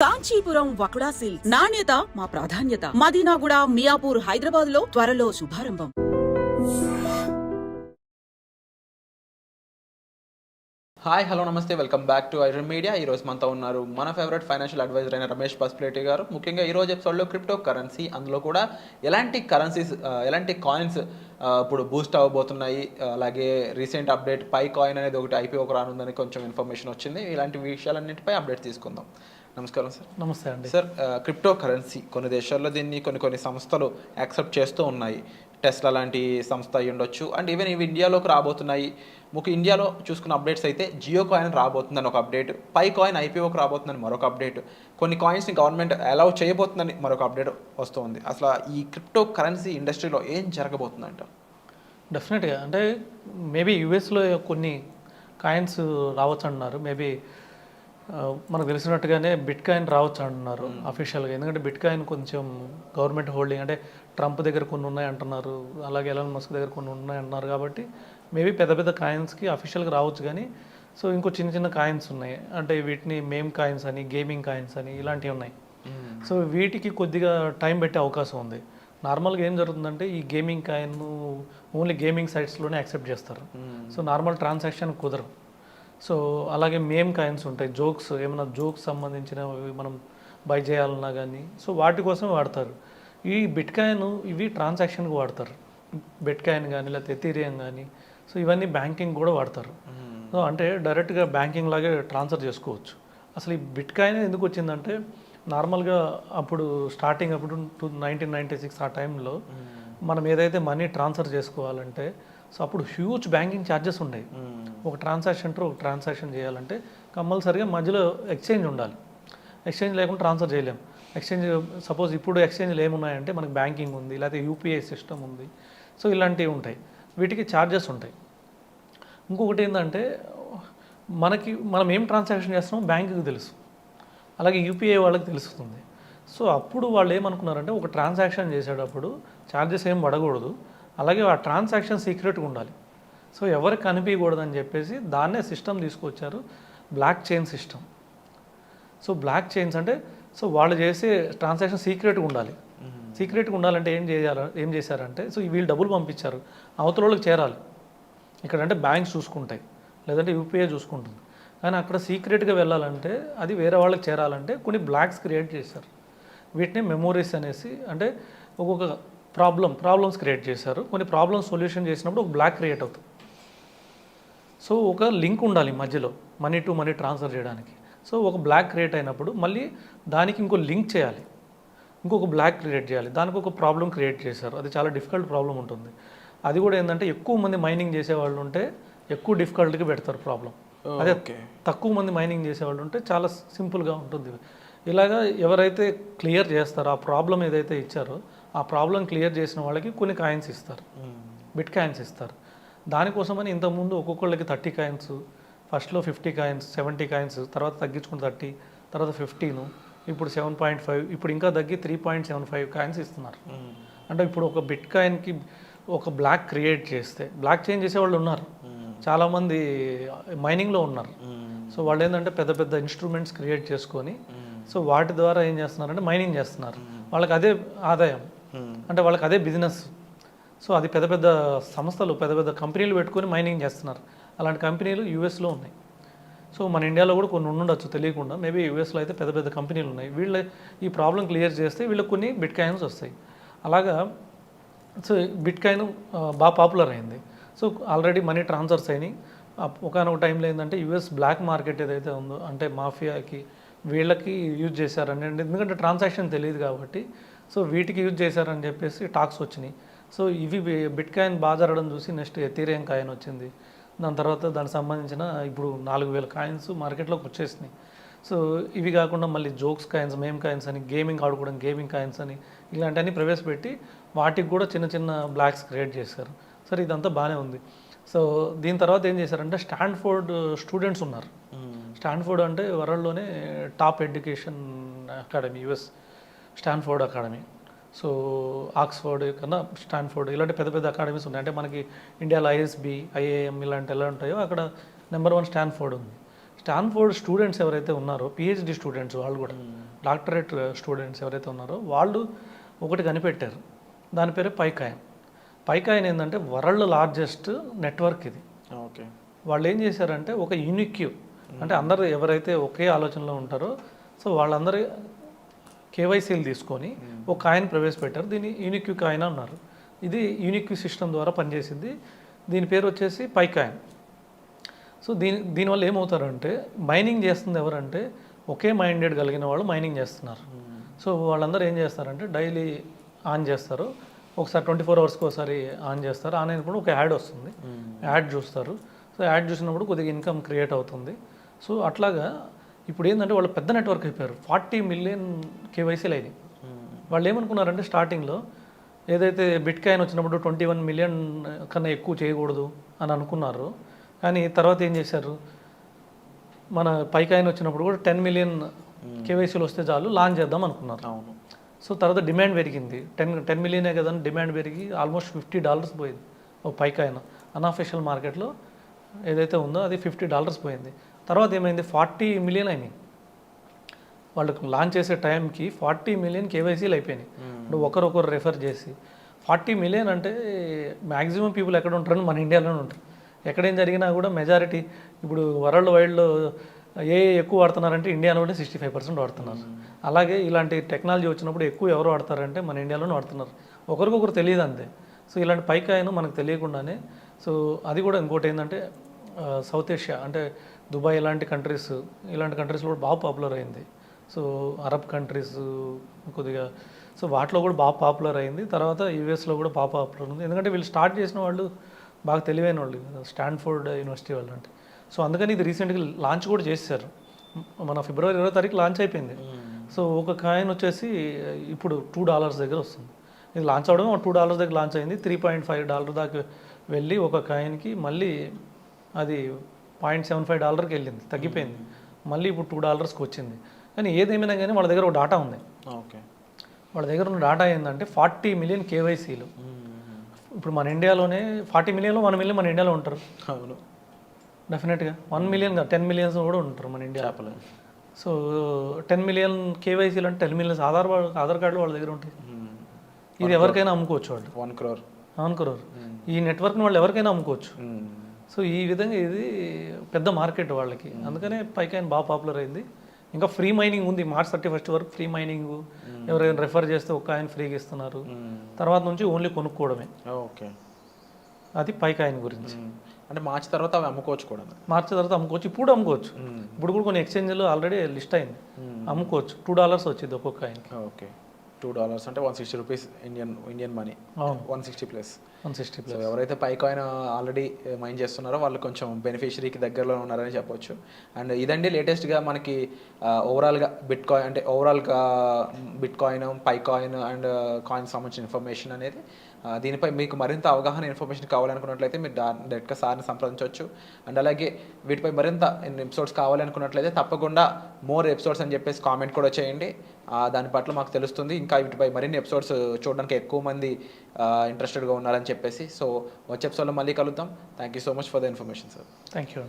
Kanchipuram వకుడా silks నాణ్యత మా ప్రాధాన్యత. మదీనాగూడ, మియాపూర్, హైదరాబాద్ లో త్వరలో శుభారంభం. హాయ్ హలో నమస్తే, welcome back to iron media. ఈరోజు మనతో ఉన్నారు మన ఫేవరెట్ ఫైనాన్షియల్ అడ్వైజర్ అయిన రమేష్ పసుపులేటి గారు. ముఖ్యంగా ఈరోజు ఎపిసోడ్లో క్రిప్టో కరెన్సీ, అందులో కూడా ఎలాంటి కరెన్సీస్, ఎలాంటి కాయిన్స్ ఇప్పుడు బూస్ట్ అవ్వబోతున్నాయి, అలాగే రీసెంట్ అప్డేట్ పై కాయిన్ అనేది ఒకటి ఐపీఓకి రానుందని కొంచెం ఇన్ఫర్మేషన్ వచ్చింది. ఇలాంటి విషయాలన్నింటిపై అప్డేట్ తీసుకుందాం. నమస్కారం సార్. నమస్తే అండి. సార్, క్రిప్టో కరెన్సీ కొన్ని దేశాల్లో దీన్ని కొన్ని సంస్థలు యాక్సెప్ట్ చేస్తూ ఉన్నాయి. టెస్లా లాంటి సంస్థ అయి ఉండొచ్చు, అండ్ ఈవెన్ ఇవి ఇండియాలోకి రాబోతున్నాయి. ముఖ్య ఇండియాలో చూసుకున్న అప్డేట్స్ అయితే జియో కాయిన్ రాబోతుందని ఒక అప్డేట్, పై కాయిన్ ఐపీఓకి రాబోతుందని మరొక అప్డేట్, కొన్ని కాయిన్స్ని గవర్నమెంట్ అలౌ చేయబోతుందని మరొక అప్డేట్ వస్తుంది. అసలు ఈ క్రిప్టో కరెన్సీ ఇండస్ట్రీలో ఏం జరగబోతుందంట? డెఫినెట్గా అంటే మేబీ యూఎస్లో కొన్ని కాయిన్స్ రావచ్చు అంటున్నారు. మేబీ మనకు తెలిసినట్టుగానే బిట్ కాయిన్ రావచ్చు అంటున్నారు అఫీషియల్గా. ఎందుకంటే బిట్ కాయిన్ కొంచెం గవర్నమెంట్ హోల్డింగ్, అంటే ట్రంప్ దగ్గర కొన్ని ఉన్నాయి అంటున్నారు, అలాగే ఎలాన్ మస్క్ దగ్గర కొన్ని ఉన్నాయి అంటున్నారు. కాబట్టి మేబీ పెద్ద పెద్ద కాయిన్స్కి అఫీషియల్గా రావచ్చు. కానీ సో ఇంకో చిన్న చిన్న కాయిన్స్ ఉన్నాయి, అంటే వీటిని మేమ్ కాయిన్స్ అని, గేమింగ్ కాయిన్స్ అని ఇలాంటివి ఉన్నాయి. సో వీటికి కొద్దిగా టైం పెట్టే అవకాశం ఉంది. నార్మల్గా ఏం జరుగుతుందంటే ఈ గేమింగ్ కాయిన్ ఓన్లీ గేమింగ్ సైట్స్లోనే యాక్సెప్ట్ చేస్తారు. సో నార్మల్ ట్రాన్సాక్షన్ కుదరవు. సో అలాగే మేమ్ కాయిన్స్ ఉంటాయి, జోక్స్, ఏమైనా జోక్స్ సంబంధించినవి మనం బై చేయాలన్నా కానీ సో వాటి కోసం వాడతారు. ఈ బిట్ కాయిన్ ఇవి ట్రాన్సాక్షన్కి వాడతారు. బిట్ కాయిన్ కానీ లేకపోతే ఎథీరియం కానీ, సో ఇవన్నీ బ్యాంకింగ్ కూడా వాడతారు. సో అంటే డైరెక్ట్గా బ్యాంకింగ్ లాగే ట్రాన్స్ఫర్ చేసుకోవచ్చు. అసలు ఈ బిట్ కాయిన్ ఎందుకు వచ్చిందంటే నార్మల్గా అప్పుడు స్టార్టింగ్ అప్పుడు 1996 ఆ టైంలో మనం ఏదైతే మనీ ట్రాన్స్ఫర్ చేసుకోవాలంటే సో అప్పుడు హ్యూజ్ బ్యాంకింగ్ ఛార్జెస్ ఉండేవి. ఒక ట్రాన్సాక్షన్ చేయాలంటే కంపల్సరీగా మధ్యలో ఎక్స్చేంజ్ ఉండాలి. ఎక్స్చేంజ్ లేకుండా ట్రాన్స్ఫర్ చేయలేము. ఎక్స్చేంజ్ సపోజ్ ఇప్పుడు ఎక్స్చేంజ్లు ఏమున్నాయంటే మనకి బ్యాంకింగ్ ఉంది, లేకపోతే యూపీఐ సిస్టమ్ ఉంది. సో ఇలాంటివి ఉంటాయి, వీటికి ఛార్జెస్ ఉంటాయి. ఇంకొకటి ఏంటంటే మనం ఏం ట్రాన్సాక్షన్ చేస్తున్నామో బ్యాంకుకి తెలుసు, అలాగే యూపీఐ వాళ్ళకి తెలుస్తుంది. సో అప్పుడు వాళ్ళు ఏమనుకున్నారంటే ఒక ట్రాన్సాక్షన్ చేసేటప్పుడు ఛార్జెస్ ఏం పడకూడదు, అలాగే ఆ ట్రాన్సాక్షన్ సీక్రెట్గా ఉండాలి. సో ఎవరికి కనిపించకూడదని చెప్పేసి దాన్నే సిస్టమ్ తీసుకొచ్చారు, blockchain system. So blockchains అంటే సో వాళ్ళు చేసే ట్రాన్సాక్షన్ సీక్రెట్గా ఉండాలి. సీక్రెట్గా ఉండాలంటే ఏం చేశారంటే సో వీళ్ళు డబ్బులు పంపించారు, అవతల వాళ్ళకి చేరాలి. ఇక్కడ అంటే బ్యాంక్స్ చూసుకుంటాయి, లేదంటే యూపీఐ చూసుకుంటుంది. కానీ అక్కడ సీక్రెట్గా వెళ్ళాలంటే, అది వేరే వాళ్ళకి చేరాలంటే కొన్ని బ్లాక్స్ క్రియేట్ చేశారు. వీటిని మెమోరీస్ అనేసి, అంటే ఒక్కొక్క ప్రాబ్లమ్స్ క్రియేట్ చేశారు. కొన్ని ప్రాబ్లమ్స్ సొల్యూషన్ చేసినప్పుడు ఒక బ్లాక్ క్రియేట్ అవుతుంది. సో ఒక లింక్ ఉండాలి మధ్యలో మనీ టు మనీ ట్రాన్స్ఫర్ చేయడానికి. సో ఒక బ్లాక్ క్రియేట్ అయినప్పుడు మళ్ళీ దానికి ఇంకో లింక్ చేయాలి, ఇంకొక బ్లాక్ క్రియేట్ చేయాలి, దానికి ఒక ప్రాబ్లం క్రియేట్ చేశారు. అది చాలా డిఫికల్ట్ ప్రాబ్లం ఉంటుంది. అది కూడా ఏంటంటే ఎక్కువ మంది మైనింగ్ చేసేవాళ్ళు ఉంటే ఎక్కువ డిఫికల్ట్గా పెడతారు ప్రాబ్లం. అదే తక్కువ మంది మైనింగ్ చేసేవాళ్ళు ఉంటే చాలా సింపుల్గా ఉంటుంది. ఇలాగా ఎవరైతే క్లియర్ చేస్తారో ఆ ప్రాబ్లం ఏదైతే ఇచ్చారో ఆ ప్రాబ్లం క్లియర్ చేసిన వాళ్ళకి కొన్ని కాయిన్స్ ఇస్తారు, బిట్ కాయిన్స్ ఇస్తారు. దానికోసమని ఇంతకుముందు ఒక్కొక్కళ్ళకి 30 కాయిన్స్, ఫస్ట్లో 50 కాయిన్స్, 70 కాయిన్స్, తర్వాత తగ్గించుకుని 30, తర్వాత 15, ఇప్పుడు 7.5, ఇప్పుడు ఇంకా తగ్గి 3.75 కాయిన్స్ ఇస్తున్నారు. అంటే ఇప్పుడు ఒక బిట్ కాయిన్కి ఒక బ్లాక్ క్రియేట్ చేస్తే, బ్లాక్ చేంజ్ చేసేవాళ్ళు ఉన్నారు, చాలామంది మైనింగ్లో ఉన్నారు. సో వాళ్ళు ఏంటంటే పెద్ద పెద్ద ఇన్స్ట్రుమెంట్స్ క్రియేట్ చేసుకొని సో వాటి ద్వారా ఏం చేస్తున్నారంటే మైనింగ్ చేస్తున్నారు. వాళ్ళకి అదే ఆదాయం, అంటే వాళ్ళకి అదే బిజినెస్. సో అది పెద్ద పెద్ద సంస్థలు, పెద్ద పెద్ద కంపెనీలు పెట్టుకొని మైనింగ్ చేస్తున్నారు. అలాంటి కంపెనీలు యూఎస్లో ఉన్నాయి. సో మన ఇండియాలో కూడా కొన్ని ఉండొచ్చు తెలియకుండా, మేబీ యూఎస్లో అయితే పెద్ద పెద్ద కంపెనీలు ఉన్నాయి. వీళ్ళ ఈ ప్రాబ్లం క్లియర్ చేస్తే వీళ్ళకి కొన్ని బిట్ కాయిన్స్ వస్తాయి. అలాగా సో బిట్ కాయిన్ బాగా పాపులర్ అయింది. సో ఆల్రెడీ మనీ ట్రాన్స్ఫర్స్ అయినాయి. ఒకనొక టైంలో ఏంటంటే యూఎస్ బ్లాక్ మార్కెట్ ఏదైతే ఉందో, అంటే మాఫియాకి వీళ్ళకి యూజ్ చేశారని, ఎందుకంటే ట్రాన్సాక్షన్ తెలియదు కాబట్టి సో వీటికి యూజ్ చేశారని చెప్పేసి టాక్స్ వచ్చినాయి. సో ఇవి బిట్ కాయిన్ బాగా జరగడం చూసి నెక్స్ట్ ఎథీరియం కాయిన్ వచ్చింది. దాని తర్వాత దానికి సంబంధించిన ఇప్పుడు 4000 కాయిన్స్ మార్కెట్లోకి వచ్చేసినాయి. సో ఇవి కాకుండా మళ్ళీ జోక్స్ కాయిన్స్, మేమ్ కాయిన్స్ అని, గేమింగ్ ఆడుకోవడం గేమింగ్ కాయిన్స్ అని ఇలాంటివన్నీ ప్రవేశపెట్టి వాటికి కూడా చిన్న చిన్న బ్లాక్స్ క్రియేట్ చేశారు. సరే ఇదంతా బాగానే ఉంది. సో దీని తర్వాత ఏం చేశారంటే స్టాన్ఫోర్డ్ స్టూడెంట్స్ ఉన్నారు. స్టాన్ఫోర్డ్ అంటే వరల్డ్లోనే top education academy, US Stanford academy. So Oxford కన్నా స్టాన్ఫోర్డ్ ఇలాంటి పెద్ద పెద్ద అకాడమీస్ ఉన్నాయి. అంటే మనకి ఇండియాలో ఐఎస్బి, ఐఏఎం ఇలాంటి ఎలా ఉంటాయో అక్కడ నెంబర్ 1 స్టాన్ఫోర్డ్ ఉంది. స్టాన్ఫోర్డ్ స్టూడెంట్స్ ఎవరైతే ఉన్నారో పిహెచ్డి స్టూడెంట్స్ వాళ్ళు కూడా డాక్టరేట్ స్టూడెంట్స్ ఎవరైతే ఉన్నారో వాళ్ళు ఒకటి కనిపెట్టారు. దాని పేరు పైకాయిన్. పైకాయిన్ ఏంటంటే వరల్డ్ లార్జెస్ట్ నెట్వర్క్ ఇది. ఓకే. వాళ్ళు ఏం చేశారంటే ఒక యూనిక్యూ, అంటే అందరూ ఎవరైతే ఒకే ఆలోచనలో ఉంటారో సో వాళ్ళందరూ కేవైసీలు తీసుకొని ఒక కాయిన్ ప్రవేశపెట్టారు. దీన్ని యూనిక్యూ కాయిన్ అన్నారు. ఇది యూనిక్యూ సిస్టమ్ ద్వారా పనిచేసింది. దీని పేరు వచ్చేసి పైకాయిన్. సో దీనివల్ల ఏమవుతారంటే మైనింగ్ చేస్తుంది ఎవరంటే ఒకే మైండెడ్ కలిగిన వాళ్ళు మైనింగ్ చేస్తున్నారు. సో వాళ్ళందరూ ఏం చేస్తారంటే డైలీ ఆన్ చేస్తారు, ఒకసారి 24 అవర్స్కి ఒకసారి ఆన్ చేస్తారు. ఆన్ అయినప్పుడు ఒక యాడ్ వస్తుంది, యాడ్ చూస్తారు. సో యాడ్ చూసినప్పుడు కొద్దిగా ఇన్కమ్ క్రియేట్ అవుతుంది. సో అట్లాగా ఇప్పుడు ఏంటంటే వాళ్ళు పెద్ద నెట్వర్క్ అయిపోయారు. 40 మిలియన్ కేవైసీలు అయినాయి. వాళ్ళు ఏమనుకున్నారంటే స్టార్టింగ్లో ఏదైతే బిట్ కాయిన్ వచ్చినప్పుడు 21 మిలియన్ కన్నా ఎక్కువ చేయకూడదు అని అనుకున్నారు. కానీ తర్వాత ఏం చేశారు, మన పైకాయిన్ వచ్చినప్పుడు కూడా 10 మిలియన్ కేవైసీలు వస్తే చాలు లాంచ్ చేద్దాం అనుకున్నారు. అవును. సో తర్వాత డిమాండ్ పెరిగింది. 10 మిలియనే కదా డిమాండ్ పెరిగి ఆల్మోస్ట్ $50 పోయింది ఒక పైకాయిన్. అన్అఫీషియల్ మార్కెట్లో ఏదైతే ఉందో అది $50 పోయింది. తర్వాత ఏమైంది, 40 మిలియన్ అయినాయి. వాళ్ళకు లాంచ్ చేసే టైంకి 40 మిలియన్ కేవైసీలు అయిపోయినాయి. ఇప్పుడు ఒకరొకరు రెఫర్ చేసి 40 మిలియన్ అంటే మ్యాక్సిమం పీపుల్ ఎక్కడ ఉంటారని మన ఇండియాలోనే ఉంటారు. ఎక్కడేం జరిగినా కూడా మెజారిటీ ఇప్పుడు వరల్డ్ వైడ్లో ఎక్కువ వాడుతున్నారంటే ఇండియాలోనే 65% వాడుతున్నారు. అలాగే ఇలాంటి టెక్నాలజీ వచ్చినప్పుడు ఎక్కువ ఎవరు వాడతారంటే మన ఇండియాలోనే వాడుతున్నారు. ఒకరికొకరు తెలియదు అంతే. సో ఇలాంటి పైకాయిన్ మనకు తెలియకుండానే, సో అది కూడా ఇంకోటి ఏంటంటే సౌత్ ఏషియా అంటే దుబాయ్ ఇలాంటి కంట్రీస్లో కూడా బాగా పాపులర్ అయింది. సో అరబ్ కంట్రీస్ కొద్దిగా, సో వాటిలో కూడా బాగా పాపులర్ అయింది. తర్వాత యూఎస్లో కూడా బాగా పాపులర్ ఉంది. ఎందుకంటే వీళ్ళు స్టార్ట్ చేసిన వాళ్ళు బాగా తెలివైన వాళ్ళు, స్టాన్ఫోర్డ్ యూనివర్సిటీ వాళ్ళు అంటే. సో అందుకని ఇది రీసెంట్గా లాంచ్ కూడా చేశారు. మన ఫిబ్రవరి 20వ తారీఖు లాంచ్ అయిపోయింది. సో ఒక కాయిన్ వచ్చేసి ఇప్పుడు $2 దగ్గర వస్తుంది. ఇది లాంచ్ అవడం $2 దగ్గర లాంచ్ అయింది. $3.5 దాకా వెళ్ళి ఒక కాయిన్కి మళ్ళీ అది $0.75కి వెళ్ళింది, తగ్గిపోయింది. మళ్ళీ ఇప్పుడు $2కి వచ్చింది. కానీ ఏదేమైనా కానీ వాళ్ళ దగ్గర ఒక డాటా ఉంది. ఓకే. వాళ్ళ దగ్గర ఉన్న డాటా ఏంటంటే 40 మిలియన్ కేవైసీలు. ఇప్పుడు మన ఇండియాలోనే 40 మిలియన్లో 1 మిలియన్ మన ఇండియాలో ఉంటారు. అవును, డెఫినెట్గా 1 మిలియన్ 10 మిలియన్స్ కూడా ఉంటారు మన ఇండియా. సో 10 మిలియన్ కేవైసీలు అంటే 10 మిలియన్స్ ఆధార్ కార్డులు వాళ్ళ దగ్గర ఉంటాయి. ఇది ఎవరికైనా అమ్ముకోవచ్చు వాళ్ళు. 1 crore. 1 crore. ఈ నెట్వర్క్ని వాళ్ళు ఎవరికైనా అమ్ముకోవచ్చు. సో ఈ విధంగా ఇది పెద్ద మార్కెట్ వాళ్ళకి. అందుకనే పైకాయిన్ బాగా పాపులర్ అయింది. ఇంకా ఫ్రీ మైనింగ్ ఉంది. March 31 వరకు ఫ్రీ మైనింగ్, ఎవరైనా రెఫర్ చేస్తే ఒక కాయిన్ ఫ్రీగా ఇస్తున్నారు. తర్వాత నుంచి ఓన్లీ కొనుక్కోవడమే. ఓకే. అది పైకాయిన్ గురించి. అంటే మార్చి తర్వాత అవి అమ్ముకోవచ్చు కూడా. మార్చి తర్వాత అమ్ముకోవచ్చు, ఇప్పుడు అమ్ముకోవచ్చు. ఇప్పుడు కూడా కొన్ని ఎక్స్చేంజ్లో ఆల్రెడీ లిస్ట్ అయింది, అమ్ముకోవచ్చు. $2 వచ్చింది ఒక్కొక్క కాయిన్కి. ఓకే. $2 అంటే 160 rupees Indian money. 160 plus. So ఎవరైతే పైకాయిన్ ఆల్రెడీ మైన్ చేస్తున్నారో వాళ్ళు కొంచెం బెనిఫిషరీకి దగ్గరలో ఉన్నారని చెప్పొచ్చు. అండ్ ఇదండి లేటెస్ట్గా మనకి ఓవరాల్గా బిట్ కాయిన్, పైకాయిన్ అండ్ కాయిన్ సంబంధించిన ఇన్ఫర్మేషన్ అనేది. దీనిపై మీకు మరింత అవగాహన ఇన్ఫర్మేషన్ కావాలనుకున్నట్లయితే మీరు డైరెక్ట్గా సార్ని సంప్రదించవచ్చు. అండ్ అలాగే వీటిపై మరింత ఎపిసోడ్స్ కావాలనుకున్నట్లయితే తప్పకుండా మోర్ ఎపిసోడ్స్ అని చెప్పేసి కామెంట్ కూడా చేయండి. దాని పట్ల మాకు తెలుస్తుంది ఇంకా వీటిపై మరిన్ని ఎపిసోడ్స్ చూడడానికి ఎక్కువ మంది ఇంట్రెస్టెడ్గా ఉన్నారని చెప్పేసి. సో వచ్చే ఎపిసోడ్లో మళ్ళీ కలుద్దాం. Thank you so much for the information sir. Thank you.